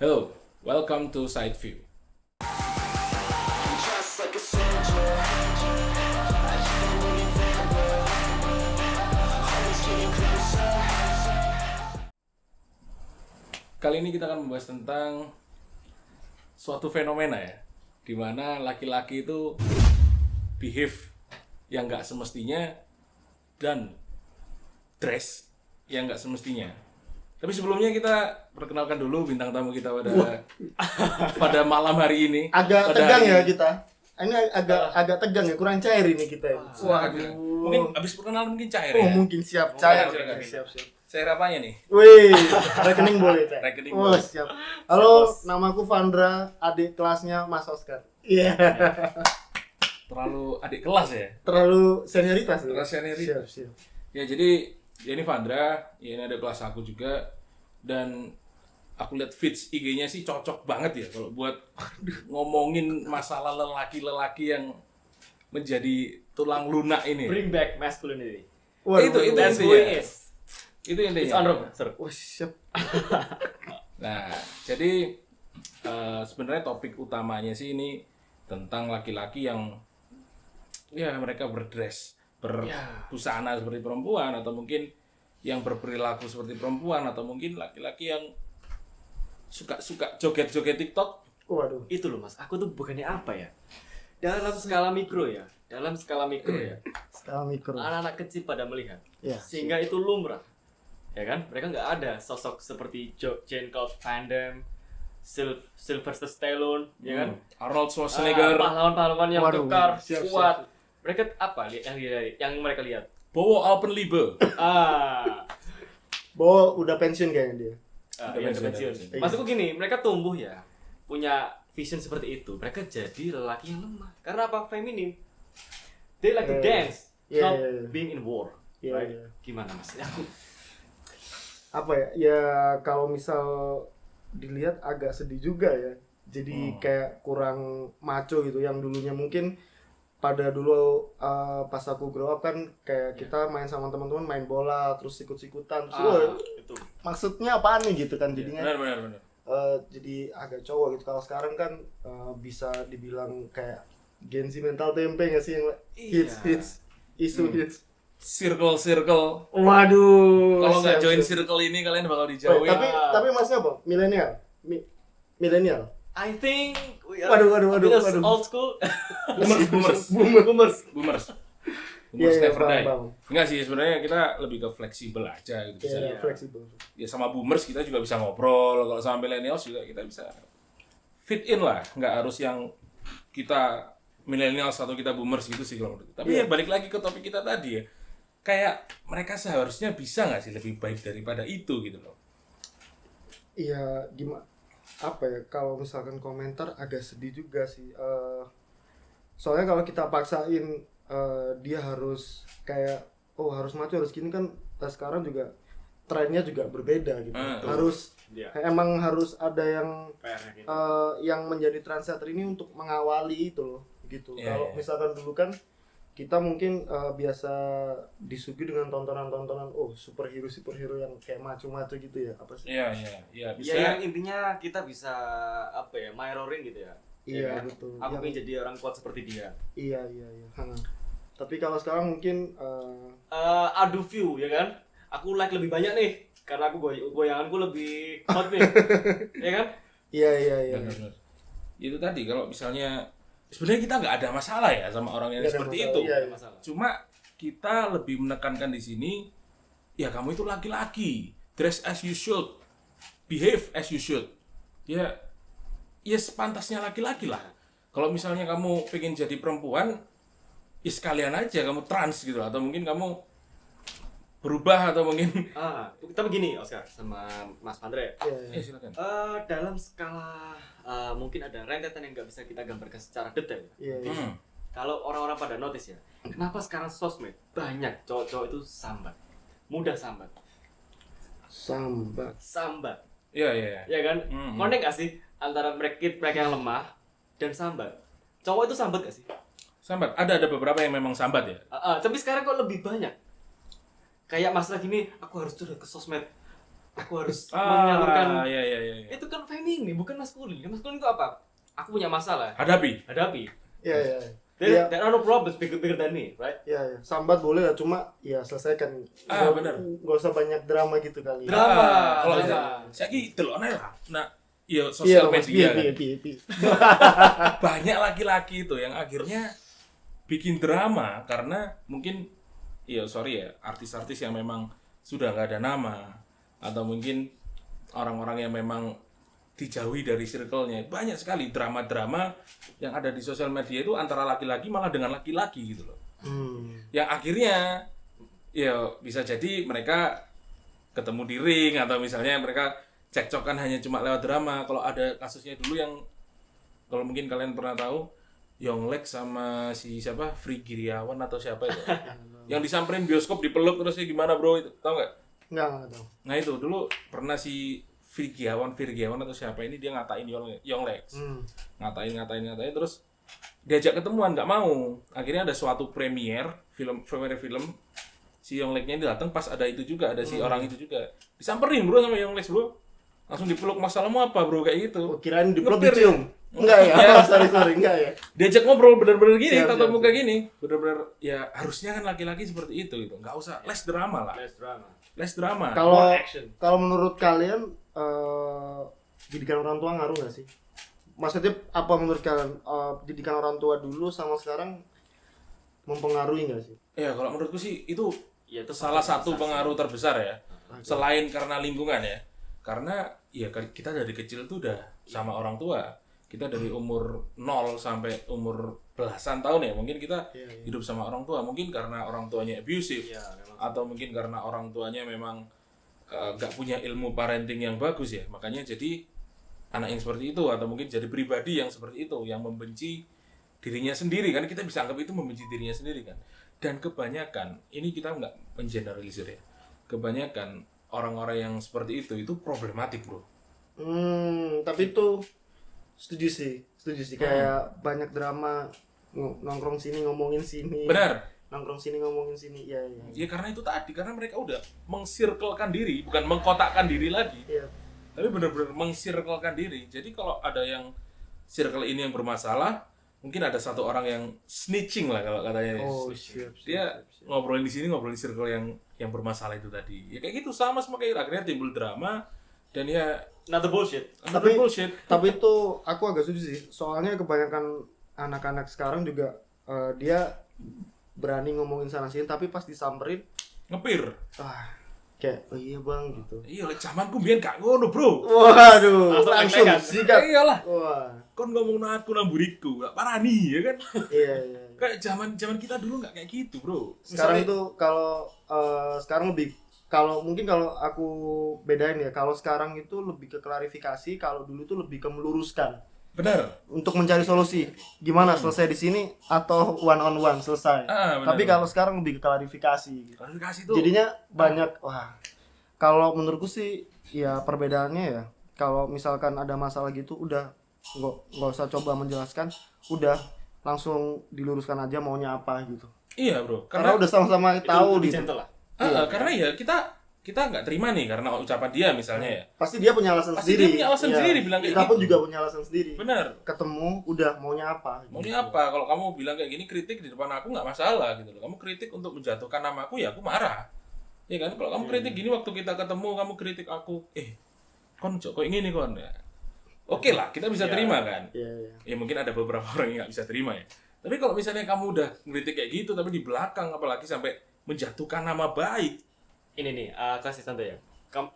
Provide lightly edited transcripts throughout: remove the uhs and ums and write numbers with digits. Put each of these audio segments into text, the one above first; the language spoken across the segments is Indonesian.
Hello, welcome to Side View. Kali ini kita akan membahas tentang suatu fenomena ya, di mana laki-laki itu behave yang nggak semestinya dan dress yang nggak semestinya. Tapi sebelumnya kita perkenalkan dulu bintang tamu kita pada malam hari ini. Agak tegang ya kita. Ini agak tegang ya, kurang cair ini kita. Waduh. Mungkin habis perkenalan mungkin cair ya. Mungkin siap cair. Siap. Cair apanya nih? Wih, rekening boleh cair. Rekening Oh, boleh. siap. Halo, namaku Vandra, adik kelasnya Mas Oscar. Iya. Terlalu adik kelas ya. Terlalu senioritas. Terlalu senioritas. Siap. Ya jadi ini Vandra, ya ini ada kelas aku juga, dan aku lihat feeds IG-nya sih cocok banget ya kalau buat ngomongin masalah lelaki-lelaki yang menjadi tulang lunak ini. Bring back masculinity. Itu That's intinya. who it is. Itu intinya. It's honorable, sir. Oh, siap. Nah, jadi sebenarnya topik utamanya sih ini tentang laki-laki yang ya mereka berdress, berbusana seperti perempuan, atau mungkin yang berperilaku seperti perempuan, atau mungkin laki-laki yang suka joget-joget TikTok. Waduh. Itu loh mas, aku tuh bukannya apa ya. Dalam skala mikro ya. Skala mikro. Anak-anak kecil pada melihat. Ya. Sehingga itu lumrah. Ya kan? Mereka nggak ada sosok seperti Jean-Claude Van Damme, Sylvester Stallone, ya kan? Arnold Schwarzenegger, Pahlawan-pahlawan yang Waduh, kekar, siap. kuat. Mereka apa yang mereka lihat? Bowo Alpenliebe. Bo udah pensiun kayaknya dia. Udah Iya, pensiun. pensiun. Maksudku gini, mereka tumbuh ya, punya vision seperti itu. Mereka jadi lelaki yang lemah. Karena apa? Feminim. They like to dance, not being in war. Iya, Right? iya. Gimana mas? Apa ya? Ya kalau misal dilihat agak sedih juga ya. Jadi kayak kurang macho gitu, yang dulunya mungkin pada dulu pas aku grow up kan kayak kita main sama teman-teman, main bola terus ikut-ikutan terus "Wah, Itu. maksudnya apaan nih gitu kan jadinya. Benar. Jadi agak cowok gitu. Kalau sekarang kan bisa dibilang kayak Gen Z mental tempe nggak sih, yang hits isu hits. Circle. Waduh. Kalau nggak siap, join siap. circle ini kalian bakal Oh, dijauhin. tapi masnya apa? Milenial. Milenial. I think we are Waduh. old school. Boomers Iya, never die. paham. Enggak sih, sebenarnya kita lebih ke fleksibel aja gitu. Bisa Iya, fleksibel. ya sama boomers kita juga bisa ngobrol, kalau sama millennials juga kita bisa fit in lah, nggak harus yang kita millennials atau kita boomers gitu sih kalau menurut. Tapi ya balik lagi ke topik kita tadi ya, kayak mereka seharusnya bisa nggak sih lebih baik daripada itu gitu loh. Iya, gimana? Apa ya? Kalau misalkan komentar agak sedih juga sih. Soalnya kalau kita paksain dia harus kayak harus maco harus gini kan, sekarang juga trennya juga berbeda gitu. Harus emang harus ada yang PR-nya gitu. yang menjadi trendsetter ini untuk mengawali itu loh gitu. Kalau misalkan dulu kan kita mungkin biasa disuguhi dengan tontonan-tontonan superhero yang kayak maco-maco gitu ya, apa sih? Iya bisa. Ya yang intinya kita bisa apa ya, mirroring gitu ya. Iya, kan? betul. Aku pengen jadi orang kuat seperti dia. Iya. Tapi kalau sekarang mungkin Adu view ya kan. Aku like lebih banyak nih karena aku goyanganku lebih hot nih. Ya kan? iya. Benar. Itu tadi kalau misalnya sebenarnya kita nggak ada masalah ya sama orang yang Nggak ada seperti masalah, itu. iya. Masalah. Cuma kita lebih menekankan di sini, ya kamu itu laki-laki, dress as you should, behave as you should. Ya sepantasnya laki-laki lah. Kalau misalnya kamu pengen jadi perempuan, ya sekalian aja kamu trans gitu, atau mungkin kamu berubah, atau mungkin Tapi gini Oscar sama Mas Pandre. Iya. silakan. Dalam skala mungkin ada rentetan yang nggak bisa kita gambarkan secara detail. Iya. Kalau orang-orang pada notice ya, kenapa sekarang sosmed banyak cowok-cowok itu sambat, mudah sambat. Iya. Ya kan? Connect gak sih antara mereka yang lemah dan sambat? Cowok itu sambat gak sih? Sambat. Ada beberapa yang memang sambat ya. Tapi sekarang kok lebih banyak. Kayak masalah gini, aku harus curhat ke sosmed. aku harus menyalurkan. Iya. Itu kan feminim, bukan maskulin. Maskulin itu apa? Aku punya masalah. Hadapi. Iya. There are no problems bigger than me, right? Iya. Sambat boleh lah, cuma ya selesaikan. Benar. Gak usah banyak drama gitu kali. Drama. Kalau saya delok lah. Nah, iya sosial media. Banyak laki-laki itu yang akhirnya bikin drama karena mungkin artis-artis yang memang sudah nggak ada nama, atau mungkin orang-orang yang memang dijauhi dari circle-nya. Banyak sekali drama-drama yang ada di sosial media itu antara laki-laki malah dengan laki-laki gitu loh. Yang akhirnya ya bisa jadi mereka ketemu di ring, atau misalnya mereka cekcokan hanya cuma lewat drama. Kalau ada kasusnya dulu yang, kalau mungkin kalian pernah tahu, Yonglek sama si siapa, Free Giriawan atau siapa itu yang disamperin bioskop, dipeluk terus gimana bro, itu tahu nggak? Nggak tahu. Nah itu dulu pernah si Free Giriawan atau siapa ini, dia ngatain Yonglek, ngatain terus diajak ketemuan nggak mau. Akhirnya ada suatu premier film si Yongleknya ini datang pas ada itu juga, ada si orang itu juga disamperin bro sama Yonglek bro, langsung dipeluk. Masalahmu apa bro, kayak gitu. Kirain dipeluk dicium. Enggak ya, sorry enggak ya. Diajak ngobrol bener-bener gini, tatap muka gini, bener-bener ya harusnya kan laki-laki seperti itu gitu. Nggak usah less drama lah. Less drama. Kalau menurut kalian didikan orang tua ngaruh nggak sih? Maksudnya apa menurut kalian didikan orang tua dulu sama sekarang mempengaruhi nggak sih? Ya kalau menurutku sih itu salah satu pengaruh terbesar ya. Selain karena lingkungan ya. Karena ya kita dari kecil tuh udah sama orang tua. Kita dari umur 0 sampai umur belasan tahun ya, mungkin kita hidup sama orang tua. Mungkin karena orang tuanya abusive, atau mungkin karena orang tuanya memang gak punya ilmu parenting yang bagus ya. Makanya jadi anak yang seperti itu, atau mungkin jadi pribadi yang seperti itu, yang membenci dirinya sendiri kan. Kita bisa anggap itu membenci dirinya sendiri kan. Dan kebanyakan, ini kita nggak mengeneralisir ya, kebanyakan orang-orang yang seperti itu problematik bro. Tapi itu setuju sih kayak banyak drama, nongkrong sini ngomongin sini. Benar. Nongkrong sini ngomongin sini. Iya. Ya karena itu tadi, karena mereka udah mengsirkelkan diri, bukan mengkotakkan diri lagi. Iya. Tapi benar-benar mengsirkelkan diri. Jadi kalau ada yang circle ini yang bermasalah, mungkin ada satu orang yang snitching lah kalau katanya. Siap. Dia ngobrolin di sini, ngobrolin circle yang bermasalah itu tadi. Ya kayak gitu, sama kayak akhirnya timbul drama. Dan ya another bullshit. Tapi itu aku agak setuju sih. Soalnya kebanyakan anak-anak sekarang juga dia berani ngomongin sana sini, tapi pas disamperin ngepir. Kayak iya bang gitu. Iya, zamanku biyen gak ngono, bro. Waduh, langsung sikat. Iyalah. Wah. Kon ngomong aku namburiku, gak parani ya kan? Iya. Kayak zaman kita dulu gak kayak gitu, bro. Sekarang tuh kalau sekarang lebih, kalau aku bedain ya, kalau sekarang itu lebih ke klarifikasi, kalau dulu itu lebih ke meluruskan. Benar. Untuk mencari solusi. Gimana selesai di sini atau one on one selesai. Tapi kalau sekarang lebih ke klarifikasi. Klarifikasi itu. Jadinya banyak kalau menurutku sih ya perbedaannya ya, kalau misalkan ada masalah gitu udah nggak usah coba menjelaskan, udah langsung diluruskan aja maunya apa gitu. Iya, bro. Karena udah sama-sama tahu gitu. Karena ya kita nggak terima nih karena ucapan dia misalnya ya. Pasti dia punya alasan sendiri. Dia punya alasan sendiri bilang kayak gitu. Kita pun juga punya alasan sendiri. Benar. Ketemu udah maunya apa? Maunya apa? Kalau kamu bilang kayak gini, kritik di depan aku nggak masalah gitu loh. Kamu kritik untuk menjatuhkan namaku, ya aku marah. Ya kan? Kalau kamu kritik gini waktu kita ketemu, kamu kritik aku, kon kok gini kon ya. Oke lah, kita bisa terima kan? Ya mungkin ada beberapa orang yang nggak bisa terima ya. Tapi kalau misalnya kamu udah ngeritik kayak gitu, tapi di belakang apalagi sampai menjatuhkan nama baik. Ini nih, kasih contoh ya.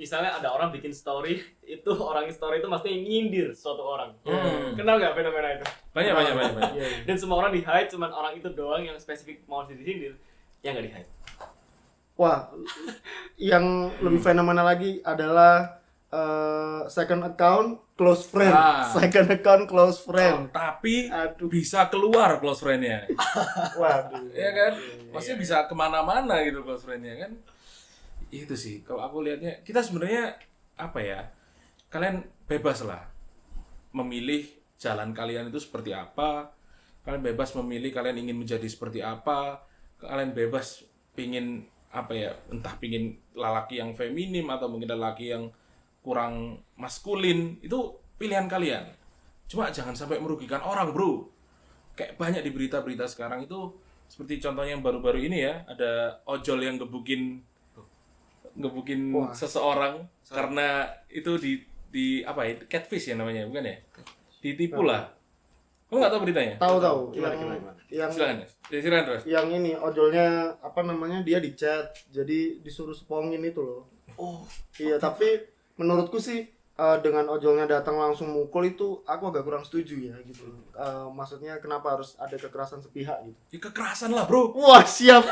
Misalnya ada orang bikin story, itu orang story itu pasti nyindir suatu orang. Kenal nggak fenomena itu? Banyak. Dan semua orang di-hide, cuman orang itu doang yang spesifik mau disindir, yang nggak di-hide. Wah, yang lebih fenomenal lagi adalah second account close friend. Second account close friend. Tapi bisa keluar close friend-nya. Waduh. Ya kan? Maksudnya bisa kemana-mana gitu close friend-nya kan? Itu sih, kalau aku lihatnya, kita sebenarnya apa ya? Kalian bebas lah memilih jalan kalian itu seperti apa. Kalian bebas memilih kalian ingin menjadi seperti apa. Kalian bebas pingin apa ya, entah pingin lelaki yang feminim atau mungkin lelaki yang kurang maskulin, itu pilihan kalian. Cuma jangan sampai merugikan orang, bro. Kayak banyak di berita-berita sekarang itu, seperti contohnya yang baru-baru ini ya, ada ojol yang ngebukin seseorang karena itu di apa ya, catfish ya namanya, bukan ya? Ditipu lah. Kamu nggak tahu beritanya? Tahu. Yang silakan terus. Yang ini ojolnya apa namanya, dia di chat jadi disuruh spongin itu loh. Oh iya, tapi menurutku sih dengan ojolnya datang langsung mukul itu aku agak kurang setuju ya gitu. Maksudnya kenapa harus ada kekerasan sepihak gitu? Ya kekerasan lah, bro. Wah, siap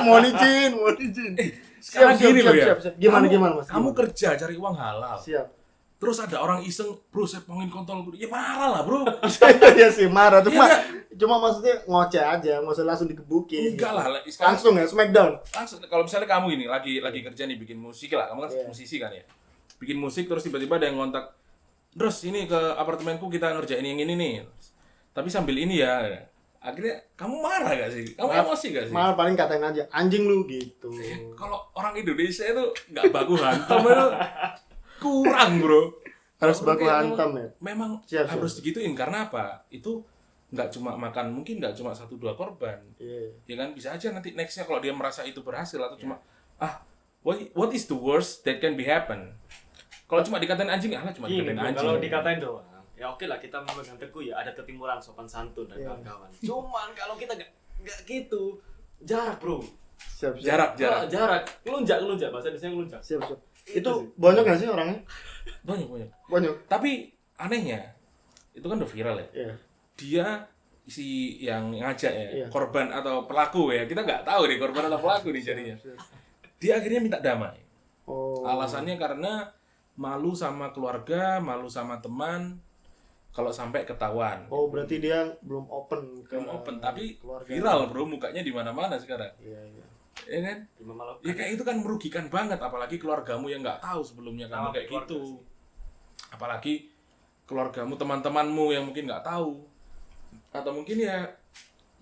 mohon izin. Sekarang gini loh ya. Siap. Gimana Mas? Kamu kerja cari uang halal. Siap. Terus ada orang iseng, bro saya pongin kontol gue. Ya marah lah, bro. Iya sih marah, Iya, cuma maksudnya ngoceh aja, nggak usah langsung digebukin. Enggak gitu. lah, Langsung ya smackdown. Langsung. Kalau misalnya kamu ini lagi kerja nih bikin musik lah, kamu kan musisi kan ya. Bikin musik terus tiba-tiba ada yang ngontak, "Terus ini ke apartemenku kita ngerjain yang ini nih." Tapi sambil ini ya. Akhirnya kamu marah gak sih? Kamu emosi gak sih? Malah paling katain aja, anjing lu gitu. Kalau orang Indonesia itu nggak baku hantam itu kurang, bro. Harus baku hantam ya. Memang Siap. harus digituin karena apa? Itu nggak cuma makan, mungkin nggak cuma 1-2 korban. Ya kan, bisa aja nanti nextnya kalau dia merasa itu berhasil atau cuma what is the worst that can be happen? Kalau cuma dikatain anjing, cuma dikatain anjing. Kalau dikatain doang, ya oke lah, kita memegang teguh ya, ada ketimuran, sopan santun dan kawan-kawan. Cuman kalau kita nggak gitu, jarak bro. Siap. Jarak. Ngelunjak, bahasa Indonesia ngelunjak. Siap. Itu banyak nggak sih orangnya? Banyak. Tapi anehnya, itu kan udah viral ya. Iya. Dia si yang ngajak ya, korban atau pelaku ya, kita nggak tahu deh korban atau pelaku nih jadinya. Dia akhirnya minta damai. Alasannya karena malu sama keluarga, malu sama teman, kalau sampai ketahuan. Berarti dia belum open tapi keluarga. viral bro, mukanya di mana-mana sekarang. Iya. Ya kan? Ya kayak itu kan merugikan banget, apalagi keluargamu yang nggak tahu sebelumnya kamu kayak gitu. Apalagi keluargamu, teman-temanmu yang mungkin nggak tahu. Atau mungkin ya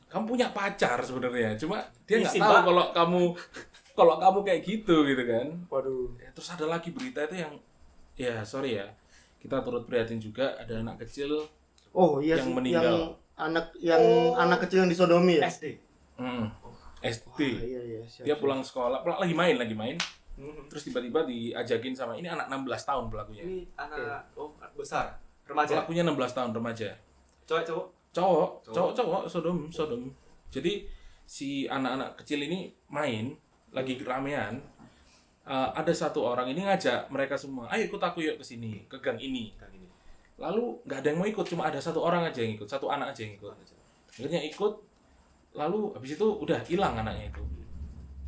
kamu punya pacar sebenarnya, cuma dia nggak tahu kalau kamu kayak gitu kan. Waduh. Terus ada lagi berita itu yang ya sorry ya, kita turut prihatin juga, ada anak kecil yang meninggal. Anak kecil yang disodomi ya? SD. SD. Iya, dia pulang sekolah, lagi main. Terus tiba-tiba diajakin sama ini anak 16 tahun pelakunya. Ini anak besar, remaja. Pelakunya 16 tahun remaja. Cowok. Sodom. Jadi si anak-anak kecil ini main lagi ramean. Ada satu orang ini ngajak mereka semua, "Ayo ikut aku yuk ke sini, ke gang ini." Lalu nggak ada yang mau ikut, cuma ada satu orang aja yang ikut, satu anak aja yang ikut. Akhirnya ikut, lalu habis itu udah hilang anaknya itu.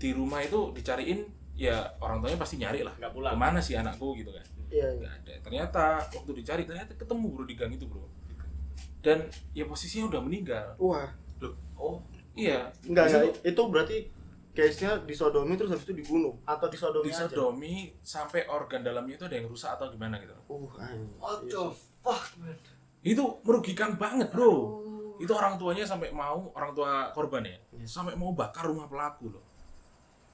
Di rumah itu dicariin, ya orang tuanya pasti nyari lah. Kemana sih anakku gitu kan? Iya. Nggak ada. Ternyata waktu dicari, ketemu bro di gang itu bro. Dan ya posisinya udah meninggal. Wah. Loh. Iya. Enggak. Itu berarti case-nya disodomi terus habis itu dibunuh atau disodomi aja? Disodomi sampai organ dalamnya itu ada yang rusak atau gimana gitu. What the fuck, man? Itu merugikan banget, bro. Itu orang tuanya orang tua korban ya, sampai mau bakar rumah pelaku loh.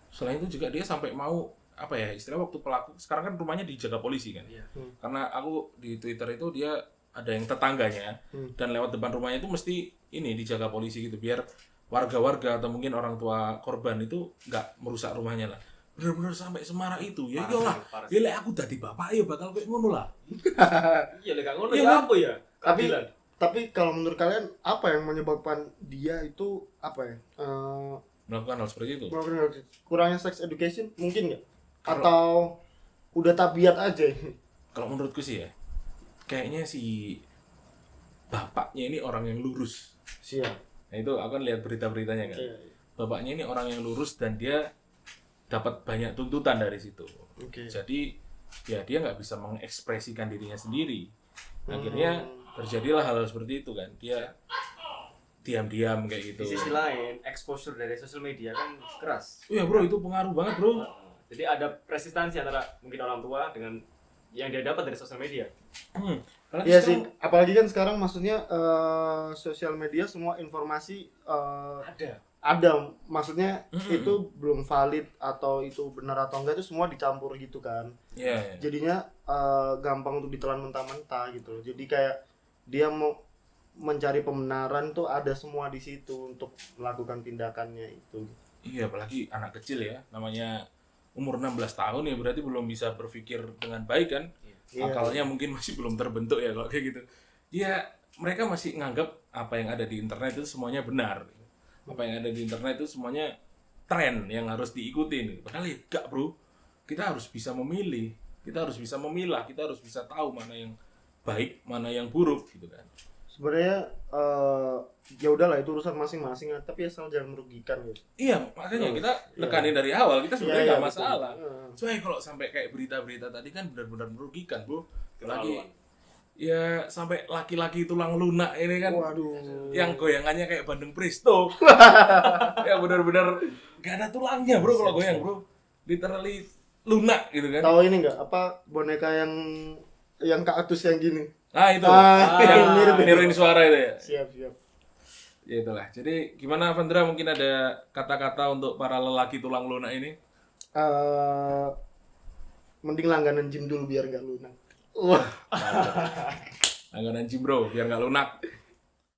Selain itu juga dia sampai mau istilah waktu pelaku, sekarang kan rumahnya dijaga polisi kan. Karena aku di Twitter itu dia ada yang tetangganya dan lewat depan rumahnya itu mesti ini dijaga polisi gitu, biar warga-warga atau mungkin orang tua korban itu nggak merusak rumahnya lah. Bener-bener sampai semarah itu. Ya iyalah. Ya lek aku dadi bapak ya bakal kayak ngono lah. Iya lek ngono ya apa ya? Tapi kalau menurut kalian apa yang menyebabkan dia itu melakukan hal seperti itu? Kurangnya sex education mungkin nggak? Atau udah tabiat aja? Kalau menurutku sih ya, kayaknya si bapaknya ini orang yang lurus. Siap. Nah itu aku kan lihat berita-beritanya kan. Bapaknya ini orang yang lurus dan dia dapat banyak tuntutan dari situ. Jadi ya dia nggak bisa mengekspresikan dirinya sendiri. Akhirnya terjadilah hal seperti itu kan. Dia diam-diam kayak gitu. Di sisi lain, exposure dari sosial media kan keras. Iya bro, itu pengaruh banget bro. Jadi ada resistansi antara mungkin orang tua dengan yang dia dapat dari sosial media. Iya sih, apalagi kan sekarang maksudnya sosial media semua informasi ada, maksudnya itu belum valid atau itu benar atau enggak, itu semua dicampur gitu kan. Jadinya gampang untuk ditelan mentah-mentah gitu. Jadi kayak dia mau mencari pembenaran tuh ada semua di situ untuk melakukan tindakannya itu. Iya, apalagi anak kecil ya, namanya umur 16 tahun ya, berarti belum bisa berpikir dengan baik kan. Akalnya mungkin masih belum terbentuk ya kalau kayak gitu. Ya, mereka masih nganggap apa yang ada di internet itu semuanya benar. Apa yang ada di internet itu semuanya tren yang harus diikutin. Padahal ya enggak, bro. Kita harus bisa memilih, kita harus bisa memilah, kita harus bisa tahu mana yang baik, mana yang buruk gitu kan. Sebenarnya ya udahlah itu urusan masing-masing, tapi asal jangan merugikan gitu. Iya, makanya kita tekanin dari awal, kita sebenarnya nggak masalah. Soalnya kalau sampai kayak berita-berita tadi kan benar-benar merugikan, bro. Lagi ya sampai laki-laki tulang lunak ini kan. Waduh. Yang goyangannya kayak Bandeng Presto. Ya benar-benar gak ada tulangnya, bro, kalau goyang, bro. Literally lunak gitu kan. Tahu ini enggak apa boneka yang kaktus yang gini? Nah, itu. Yang niruin suara itu ya. Siap. Ya itulah. Jadi gimana Vandra, mungkin ada kata-kata untuk para lelaki tulang lunak ini? Mending langganan gym dulu biar nggak lunak. Wah. Langganan gym, bro, biar nggak lunak.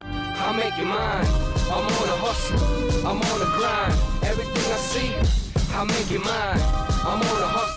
I make you mine. I'm on a hustle. I'm on a grind. Everything I see, I make it mine. I'm on a hustle.